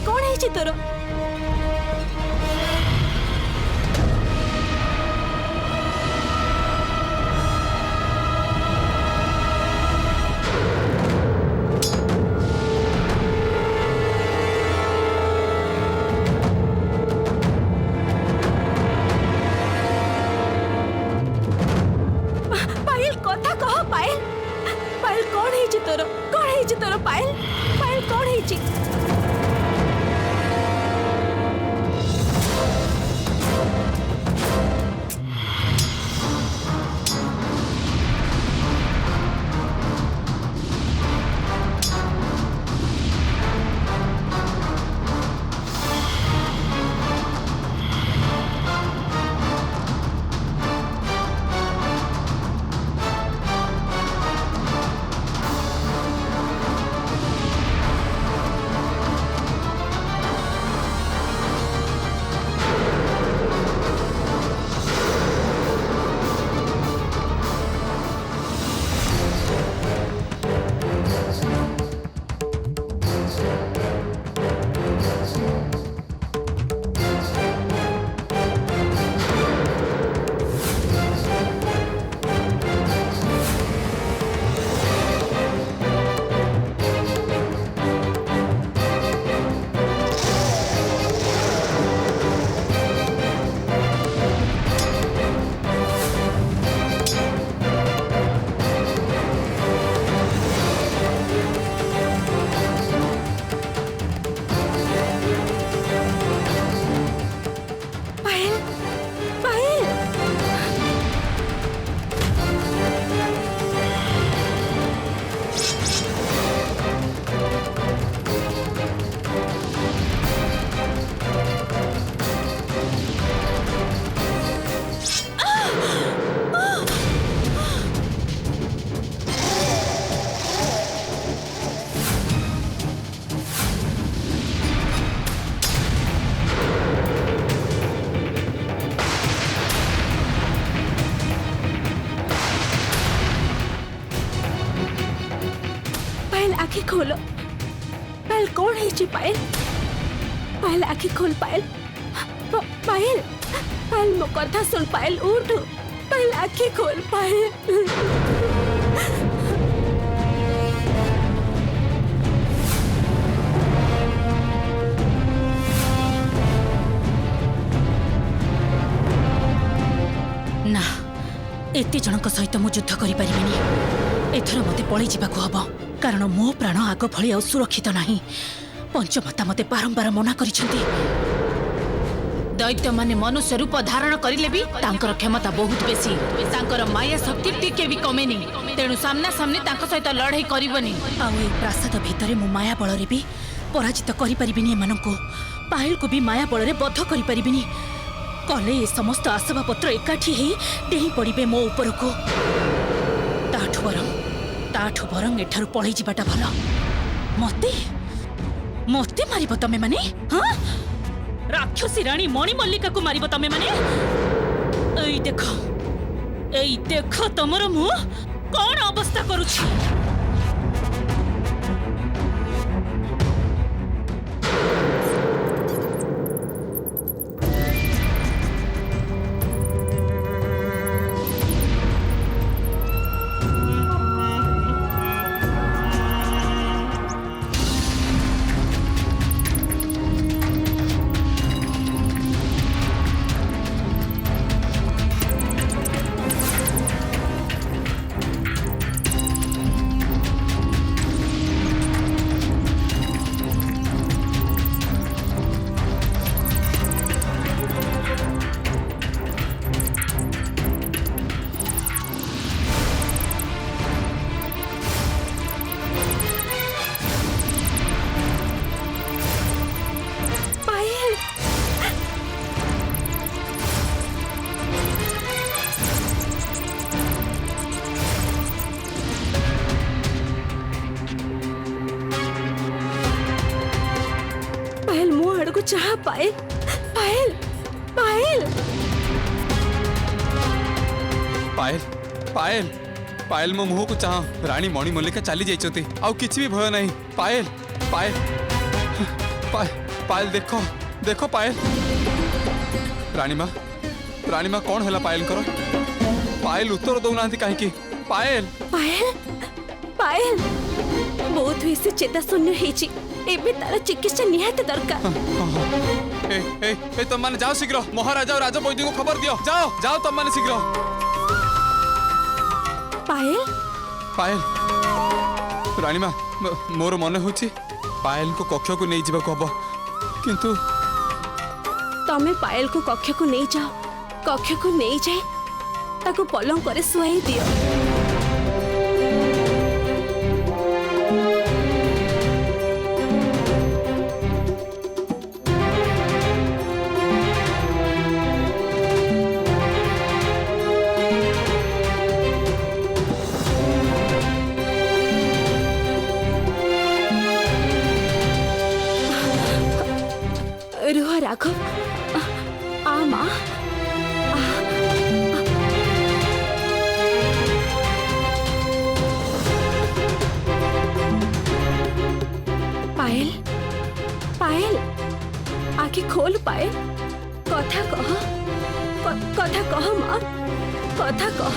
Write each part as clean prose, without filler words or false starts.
कौन है तोर? पायल कथा कह पायल। पायल कौन है तोर? कौन है तोर पायल? पायल कौन है? आखि खोलो। पायल कौन है पायल? पायल आखि खोल पायल। पायल पायल मो कथा सुन पायल उठ। पायल आखि खोल पायल। ना एते जनक सहित मु युद्ध करि परिबिनी। एथर मते पळि जिबाको हबो कारण मो प्राण आग भली आ सुरक्षित नाही। पंचमाता मते बारंबार मना करिसेंती। दैत्य माने मनुष्य रूप धारण करिले भी तांकर क्षमता बहुत बेसी। तांकर माया शक्ति टिके भी कमेनी। तेणु सामना सामने तांको सहित लड़ाई करिवनी। आ ए प्रासाद भितरे मो माया बळ रे भी पराजित करि परिबिनी। एमानंको पायल को भी माया बळ रे बद्ध करि परिबिनी। कले ए समस्त आसवा पत्र एकाठी हेई डेही पड़िबे मो ऊपर को। ताठु बरंग एठारु पळै जिबाटा भलो। मते मते मारिब तमे माने? हां राक्षसी रानी मणि मल्लिका को मारिब तमे माने? एई देखो तमरो मु कोन अवस्था करूछि। चाह पायल पायल पायल पायल पायल पायल मो मुह को चाह। रानी मणि मल्लिका चली जाइछथि आउ किछि भी भय नहीं। पायल पायल पायल देखो देखो पायल रानी माँ कौन है पायल कर पायल उत्तर दौना कहीं पायल पायल पायल बहुत हुए से चेता शून्य हेची एबे तार चिकित्सा निहाते दरकार। ए तुम माने जाओ शीघ्र महाराजा और राजा वैद्य को खबर दियो जाओ जाओ तुम माने शीघ्र। पायल पायल रानी माँ मोर मन होची पायल को कक्ष को नहीं जीवा को हबो किंतु तमे पायल को कक्ष को नहीं जाओ कक्ष को नहीं जाए ताको पलंग करे सुहाई दियो। रुह राघव आ माँ पायल पायल आखि खोल पायल कथा कह माँ कथा कह।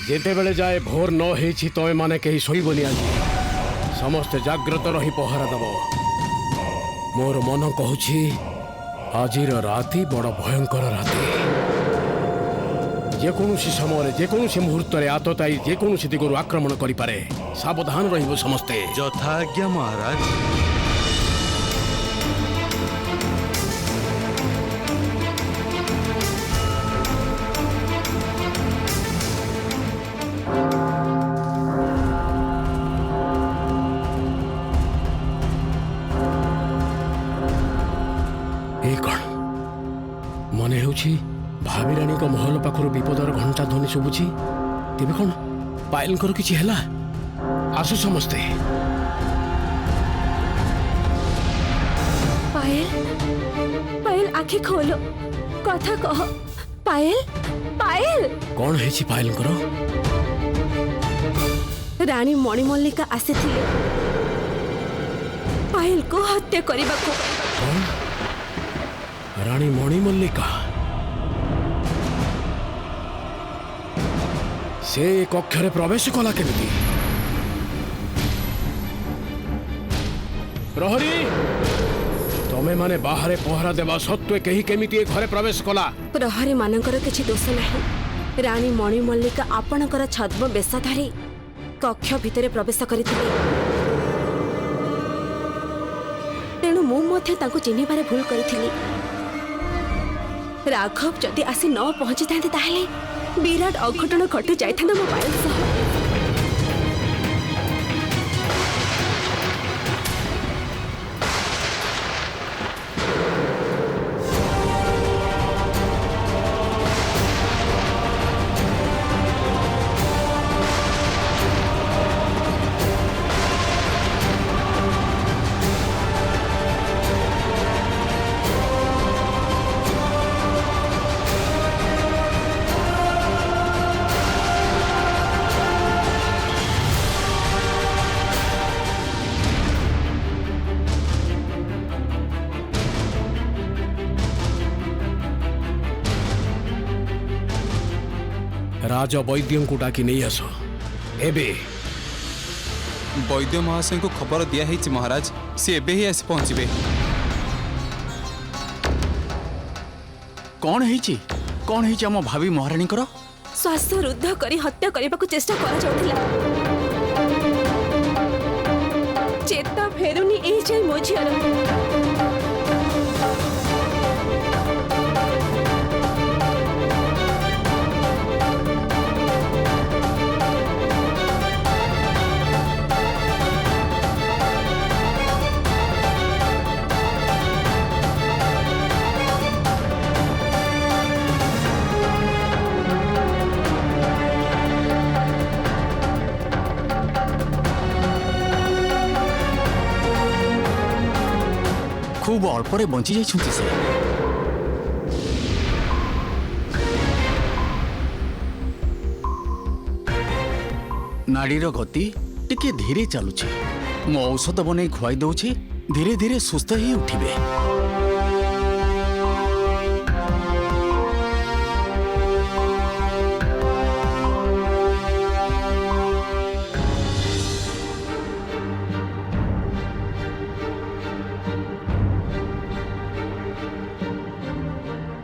जेते बेले जाए भोर न हेछि तय माने कहीं शोइबनी आज समस्ते जाग्रत रही पहरा दब मोर मन कहूछि आजिर राति बड़ भयंकर राति जेकोसी समय जेकोसी मुहूर्त आतताई जेकोसी दिगरु आक्रमण करि पारे सावधान रहिबो समस्ते। यथाज्ञा महाराज। मने होछि भाभी रानी को महल पाखर विपदर घंटा ध्वनि शुभुछि तेबे कौन पायल कर किछि हैला आसु समस्ते। पायल पायल आखि खोलो कथा कह पायल पायल कौन हेछि पायल कर रानी मणिमल्लिका आसीथिले पायल को हत्या करबा को। कौन रानी मणिमल्लिका से कक्षरे प्रवेश कला केमिति प्रहरी तमे माने बाहरे पहरा देवा सत्वे कहीं केमिति घरे प्रवेश कला। प्रहरी मानकर किछि दोष नाही रानी मणिमल्लिका आपणकर छद्म बेशधारी कक्ष भितरे प्रवेश करिथिले तेणु मु मध्ये तांको चिन्हिबारे भूल करिथिली। राघव जदि आसी न पहुंची था विराट अघटन घटी जाता मो पायल सह। राज वैद्य को डाकी नहीं आस एबे वैद्य महाशय को खबर दिया है महाराज सी एबे ही आसी पहुंचे। कौन है आम भाभी महाराणी कर श्वास रुद्ध करी हत्या करने को चेष्टा करा जाउथिला चेता फेरुनी एही जाय मो झियर। खूब अल्परे बंची जाइछुंती से। नाड़ीर गति टिके धीरे चलुछि। मो औषध बनै खुआई दउछि, धीरे धीरे सुस्थ ही उठिबे।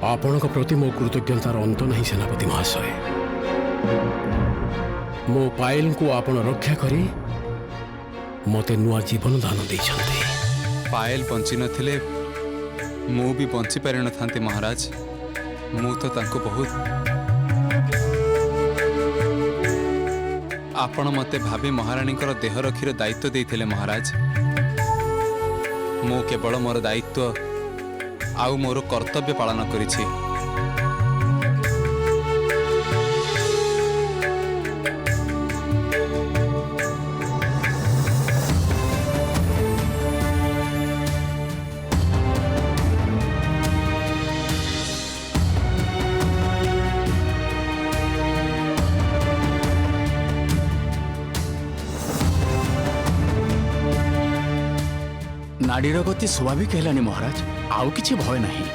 आपणक प्रति मो कृतज्ञतार अंत नहीं सेनापति महाशय। मो पायल को आपण रक्षा करी मते नुआ जीवन दान देइछन्ते। पायल बंची नथिले मु भी बंची पारि न थांती महाराज। मु तो तांको बहुत आपण मते भाभी महारानी देह रखीर दायित्व देइथिले महाराज। मु केवल मोर दायित्व आउ मोर कर्तव्य पालन करिछि। नाड़ीर गति स्वाभाविक है महाराज, आउ किछि भय नहीं।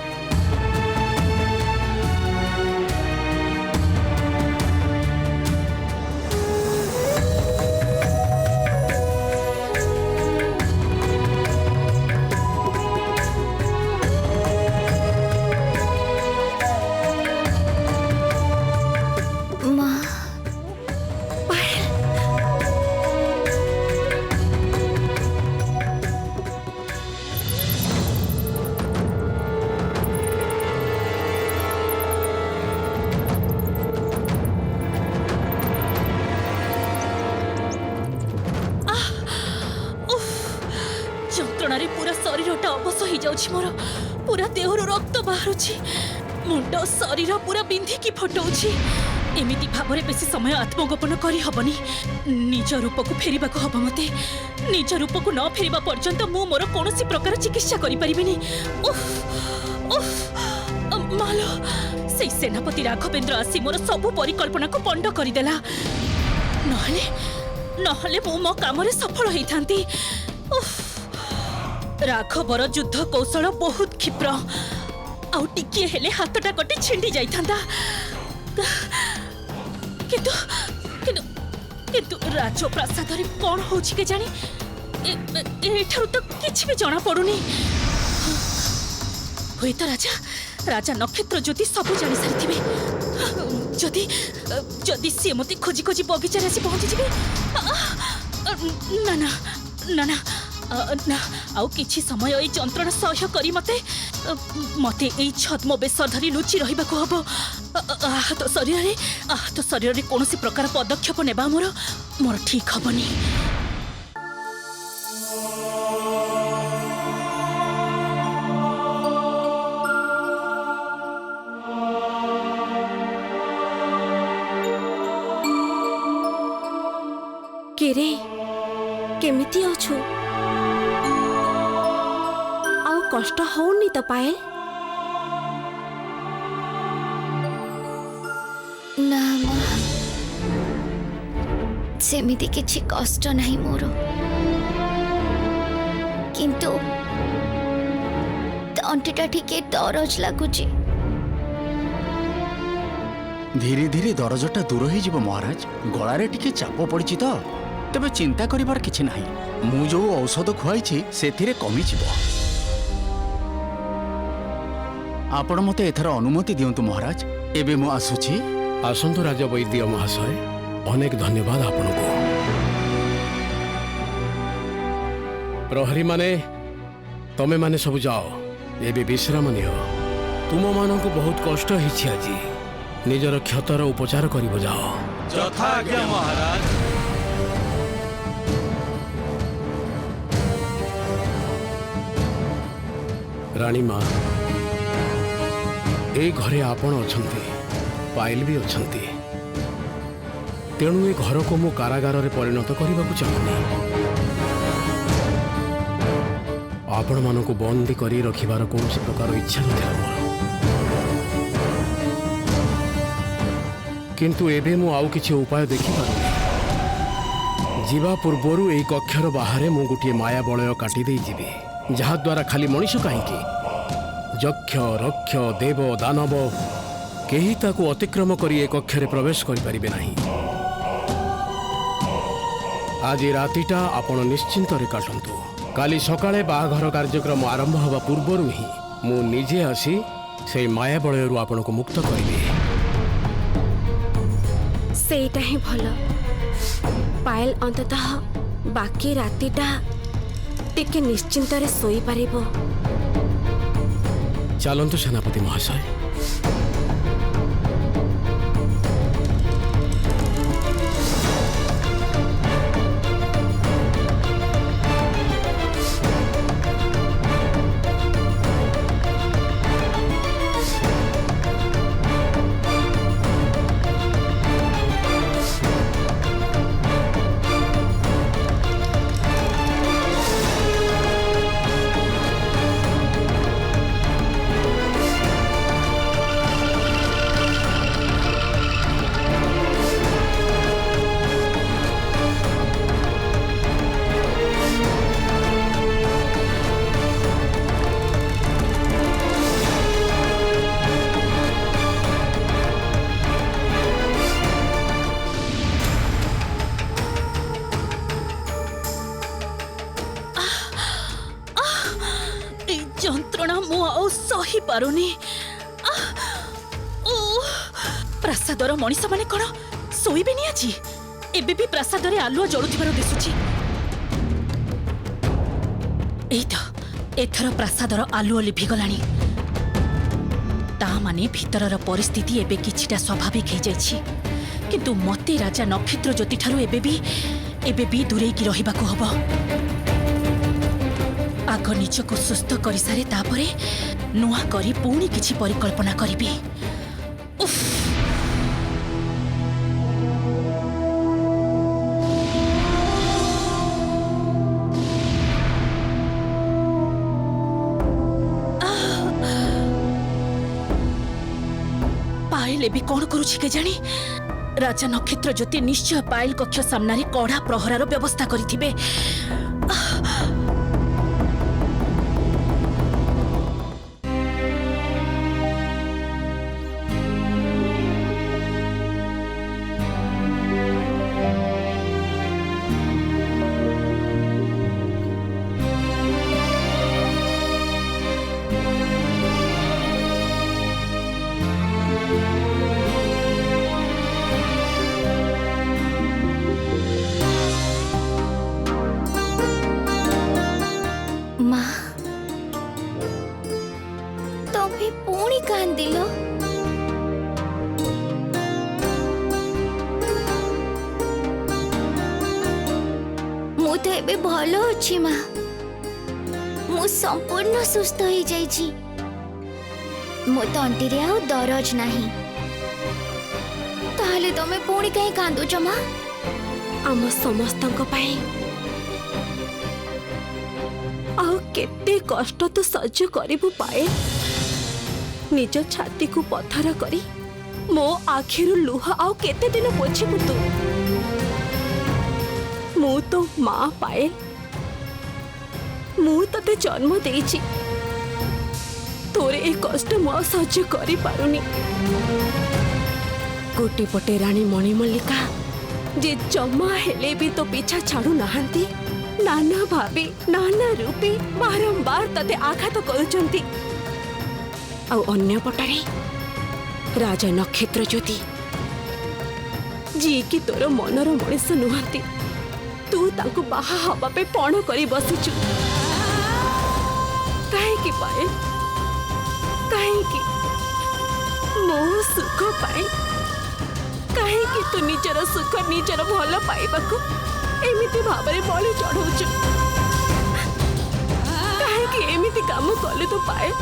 माँ, पायल। ଯନ୍ତ୍ରଣାରେ ପୁରା ଶରୀରଟା ଅବଶ ହେଇଯାଉଛି ମୋର। ପୁରା ଦେହରୁ ରକ୍ତ ବାହାରୁଛି, ମୁଣ୍ଡ ଶରୀର ପୁରା ବିନ୍ଧିକି ଫଟଉଛି। ଏମିତି ଭାବରେ ବେଶୀ ସମୟ ଆତ୍ମଗୋପନ କରିହବନି। ନିଜ ରୂପକୁ ଫେରିବାକୁ ହବ ମତେ। ନିଜ ରୂପକୁ ନ ଫେରିବା ପର୍ଯ୍ୟନ୍ତ ମୁଁ ମୋର କୌଣସି ପ୍ରକାର ଚିକିତ୍ସା କରିପାରିବିନି। ମାଲୋ, ସେଇ ସେନାପତି ରାଘବେନ୍ଦ୍ର ଆସି ମୋର ସବୁ ପରିକଳ୍ପନାକୁ ପଣ୍ଡ କରିଦେଲା। ନହେଲେ ମୁଁ ମୋ କାମରେ ସଫଳ ହେଇଥାନ୍ତି। राघवर युद्ध कौशल बहुत क्षिप्र। आउ टिकिए हेले हाथटा कटे छिंडी जाइथांदा। किंतु किंतु किंतु राजप्रासाद रे कोन होछि के जानी एठारु तो किछि भी जाना पड़ुनी। होय तो राजा नक्षत्र ज्योति सब जानि सारिथिबे। जदि जदि से मते खोजी खोजी बगीचा रे पहुंची जिबे। ना ना ना ना ना आउ किछि समय ए जंत्रणा सह्य करी मते ए छद्म बेश धरी लुचि रहिबाको हबो। आहत शरीर रे कोनोसी प्रकार पदक्षेप नेबा मोर ठीक हबनी। केरे केमिति अछु? आउ कष्ट होनी तो पायल? ना माँ, सेमिति किछि कष्ट नहीं मोर, किंतु तंटीटा टिके दरज लागुची। धीरे धीरे दरजटा दूर हो जिवो महाराज। गଳାରେ ଟିକେ ଚାପ ପଡ଼ିଛି ତ, ତେବେ ଚିନ୍ତା କରିବାର କିଛି ନାହିଁ। ମୁଁ ଯୋଉ ଔଷଧ ଖୁଆଇଛି ସେଥିରେ କମିଯିବ। ଆପଣ ମୋତେ ଏଥର ଅନୁମତି ଦିଅନ୍ତୁ महाराज। ଏବେ ମୁଁ ଆସୁଛି। आसंतु राजा वैद्य महाशय, अनेक धन्यवाद आपनको। प्रहरी माने तमे माने सब जाओ, एबे विश्राम नियो। तुम माननको बहुत कष्ट हिछि आजी। निजर क्षतर उपचार करिब जाओ। यथाज्ञा महाराज। रानी माँ, ए घरे आपण अछंती, पायल भी अछंती। तेणु ए घर को मु कारागार रे परिणत करने चाहूनी। आपण मानक बंदी करी रखिबार कौन प्रकार इच्छा नथिला मोर किंतु एबे मु आउ किछि उपाय देखि पारुनी जीवा पूर्वरु एई कक्षर बाहरे मु गोटे माया बलय काटी देई जिबी जहा द्वारा खाली मनीष काहींकी यक्ष रक्ष देव दानव केही ताकू अतिक्रम करी एक कक्षरे प्रवेश करि परिबे नाही आज रातिटा आपण निश्चिंत रे काटंतु काली सकाळे बाघर कार्यक्रम आरंभ हवा पूर्वरु ही मु निजे आसी से माया बलयरु आपनको मुक्त करिबे सेटा ही भलो पायल अंततः बाकी रातिटा टिके निश्चिंत रे सोई पारिबो चलंतु सेनापति महाशय যন্ত্রণা মু আউ সহি পারুনি প্রাসাদর মଣିষ মানে কোন শোইবেনি আজি এবে বি প্রাসাদরে আলুয়া জড়ুথিবার দিশুছি এই তো এথর প্রাসাদর আলুয়া লিভিগলানি তা মানে ভিতরর পরিস্থিতি এবে কিছিটা স্বাভাবিক হয়ে যাইছি কিন্তু মতে রাজা নক্ষত্র জ্যোতি ঠারু এবে বি দূরেইকি রহিবাকু হব आग निजक सुस्थ कर सारे तापरे नुआ करी पुणी किछि परिकल्पना करिबी उफ पायल भी कौन करुछि के जानी राजा नक्षत्र ज्योति निश्चय पायल कक्ष सामने कड़ा प्रहरार व्यवस्था करिथिबे कांदिलो मु तो एबे भलो अछि मां मु संपूर्ण सुस्थ हो जाइछि मो तंटी रे आ दरज नाही ताले तमे पुणी कहीं कांदु जमा आम समस्तंक पाई आउ केते कष्ट तो सह्य करिबु पाए निज छाती को पथर करी मो आखिरु लुह आउ केते दिन पोछिबु तू मु तो मां पाए मु तते जन्म देइछि तोरे ए कष्ट मो सह्य करि पारुनी कोटी पटे रानी मणिमल्लिका जे जमा हेले भी तो पीछा छाड़ू नहांती नाना भाभी नाना रूपी बारंबार तते आघात करुचंती आउ अन्य पटारे राजा नक्षत्र ज्योति जी कि तोर मनर मनीष नुहंती तू तांको बाहा हवा पे पण करी बसिचु काहे पाए काहे मो सुख पाए काहे तू निजर सुख निजर भल पाइबाकू एमिति भाबरे बलि चढ़ौचु काहे एमिति काम कलु तो पाए